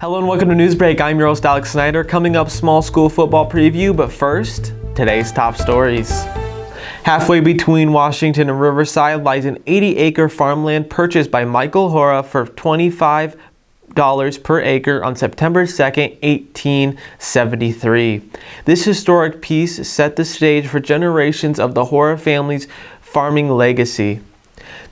Hello and welcome to Newsbreak. I'm your host Alex Snyder. Coming up, small school football preview, but first, today's top stories. Halfway between Washington and Riverside lies an 80-acre farmland purchased by Michael Hora for $25 per acre on September 2nd, 1873. This historic piece set the stage for generations of the Hora family's farming legacy.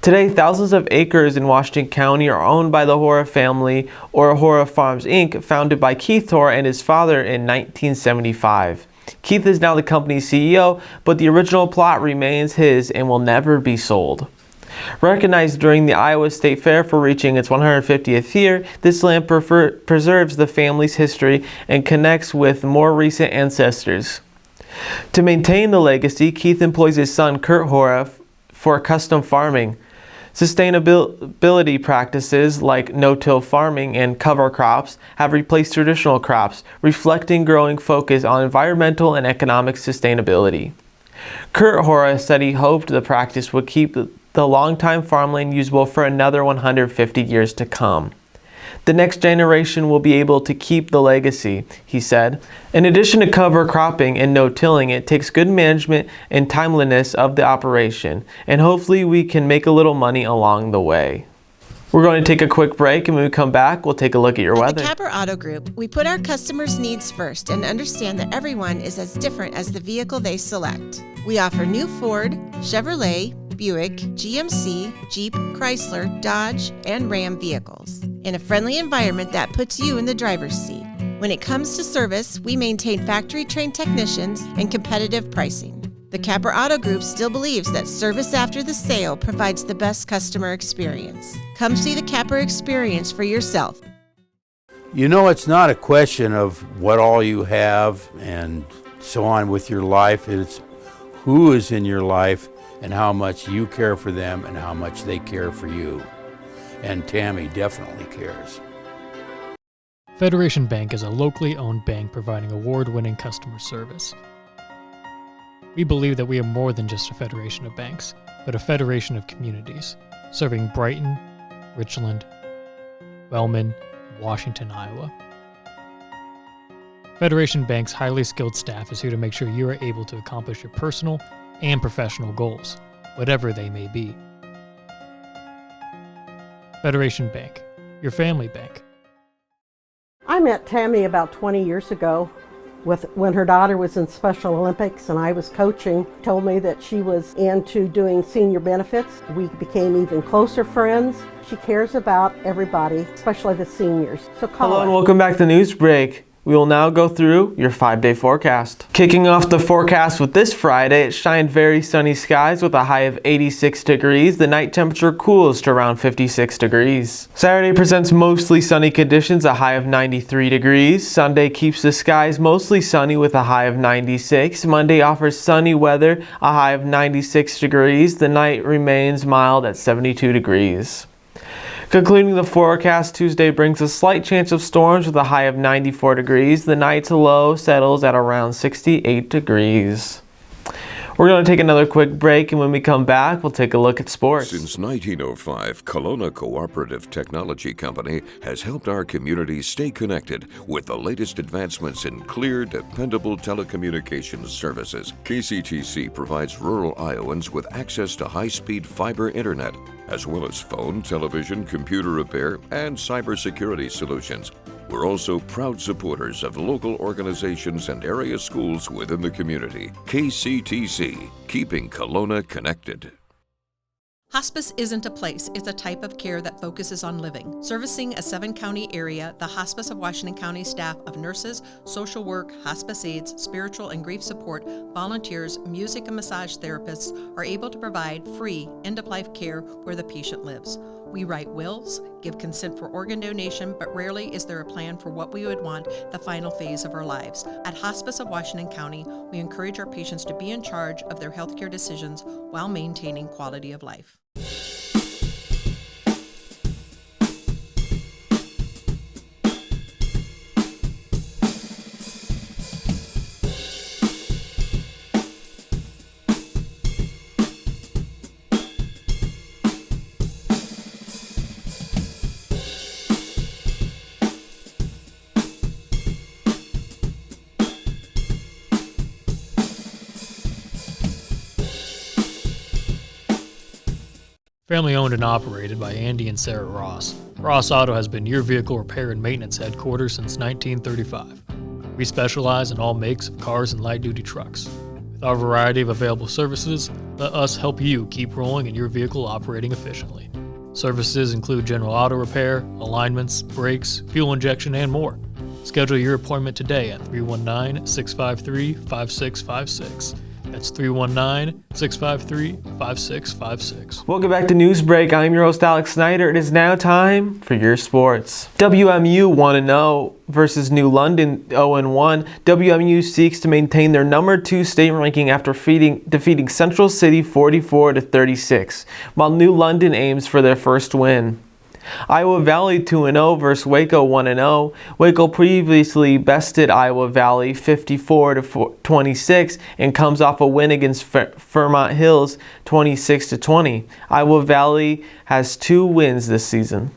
Today, thousands of acres in Washington County are owned by the Hora family, or Hora Farms Inc., founded by Keith Hora and his father in 1975. Keith is now the company's CEO, but the original plot remains his and will never be sold. Recognized during the Iowa State Fair for reaching its 150th year, this land preserves the family's history and connects with more recent ancestors. To maintain the legacy, Keith employs his son Kurt Hora for custom farming. Sustainability practices like no-till farming and cover crops have replaced traditional crops, reflecting growing focus on environmental and economic sustainability. Kurt Hora said he hoped the practice would keep the longtime farmland usable for another 150 years to come. The next generation will be able to keep the legacy, he said. In addition to cover cropping and no-tilling, it takes good management and timeliness of the operation, and hopefully we can make a little money along the way. We're going to take a quick break, and when we come back, we'll take a look at your weather. At the Capper Auto Group, we put our customers' needs first and understand that everyone is as different as the vehicle they select. We offer new Ford, Chevrolet, Buick, GMC, Jeep, Chrysler, Dodge, and Ram vehicles in a friendly environment that puts you in the driver's seat. When it comes to service, we maintain factory-trained technicians and competitive pricing. The Capper Auto Group still believes that service after the sale provides the best customer experience. Come see the Capper experience for yourself. You know, it's not a question of what all you have and so on with your life. It's who is in your life and how much you care for them and how much they care for you. And Tammy definitely cares. Federation Bank is a locally owned bank providing award-winning customer service. We believe that we are more than just a federation of banks, but a federation of communities, serving Brighton, Richland, Wellman, and Washington, Iowa. Federation Bank's highly skilled staff is here to make sure you are able to accomplish your personal and professional goals, whatever they may be. Federation Bank, your family bank. I met Tammy about 20 years ago when her daughter was in Special Olympics and I was coaching. Told me that she was into doing senior benefits. We became even closer friends. She cares about everybody, especially the seniors. So call Hello her. and welcome back to Newsbreak. We will now go through your 5-day forecast. Kicking off the forecast with this Friday, it shined very sunny skies with a high of 86 degrees. The night temperature cools to around 56 degrees. Saturday presents mostly sunny conditions, a high of 93 degrees. Sunday keeps the skies mostly sunny with a high of 96. Monday offers sunny weather, a high of 96 degrees. The night remains mild at 72 degrees. Concluding the forecast, Tuesday brings a slight chance of storms with a high of 94 degrees. The night's low settles at around 68 degrees. We're going to take another quick break, and when we come back, we'll take a look at sports. Since 1905, Kelowna Cooperative Technology Company has helped our community stay connected with the latest advancements in clear, dependable telecommunications services. KCTC provides rural Iowans with access to high-speed fiber internet, as well as phone, television, computer repair, and cybersecurity solutions. We're also proud supporters of local organizations and area schools within the community. KCTC, keeping Kelowna connected. Hospice isn't a place, it's a type of care that focuses on living. Servicing a 7-county area, the Hospice of Washington County staff of nurses, social work, hospice aides, spiritual and grief support, volunteers, music and massage therapists are able to provide free end-of-life care where the patient lives. We write wills, give consent for organ donation, but rarely is there a plan for what we would want the final phase of our lives. At Hospice of Washington County, we encourage our patients to be in charge of their healthcare decisions while maintaining quality of life. Family owned and operated by Andy and Sarah Ross, Ross Auto has been your vehicle repair and maintenance headquarters since 1935. We specialize in all makes of cars and light-duty trucks. With our variety of available services, let us help you keep rolling and your vehicle operating efficiently. Services include general auto repair, alignments, brakes, fuel injection, and more. Schedule your appointment today at 319-653-5656. That's 319-653-5656. Welcome back to Newsbreak. I'm your host, Alex Snyder. It is now time for your sports. WMU 1-0 versus New London 0-1. WMU seeks to maintain their number 2 state ranking after defeating Central City 44-36, while New London aims for their first win. Iowa Valley 2-0 versus Waco 1-0. Waco previously bested Iowa Valley 54-26 and comes off a win against Fairmont Hills 26-20. Iowa Valley has 2 wins this season.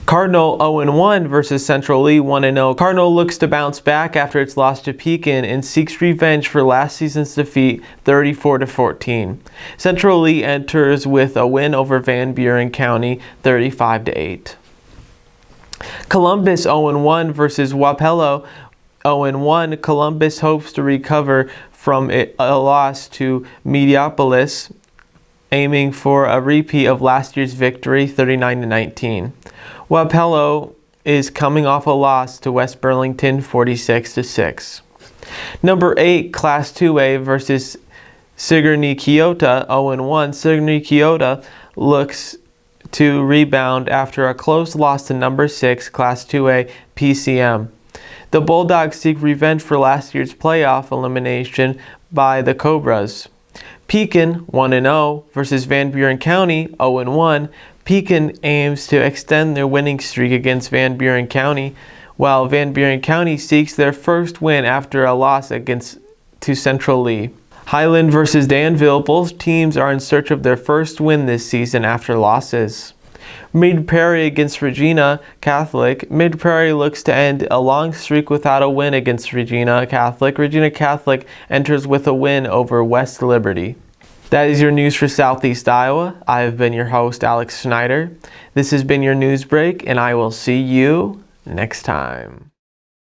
Cardinal 0-1 versus Central Lee 1-0. Cardinal looks to bounce back after its loss to Pekin and seeks revenge for last season's defeat 34-14. Central Lee enters with a win over Van Buren County 35-8. Columbus 0-1 versus Wapello 0-1. Columbus hopes to recover from a loss to Mediapolis, aiming for a repeat of last year's victory 39-19. Wapello is coming off a loss to West Burlington 46-6. Number 8, Class 2A versus Sigourney Keota 0-1. Sigourney Keota looks to rebound after a close loss to number 6, Class 2A PCM. The Bulldogs seek revenge for last year's playoff elimination by the Cobras. Pekin 1-0 versus Van Buren County 0-1. Pekin aims to extend their winning streak against Van Buren County, while Van Buren County seeks their first win after a loss to Central Lee. Highland versus Danville. Both teams are in search of their first win this season after losses. Mid Prairie against Regina Catholic. Mid Prairie looks to end a long streak without a win against Regina Catholic. Regina Catholic enters with a win over West Liberty. That is your news for Southeast Iowa. I have been your host, Alex Snyder. This has been your news break, and I will see you next time.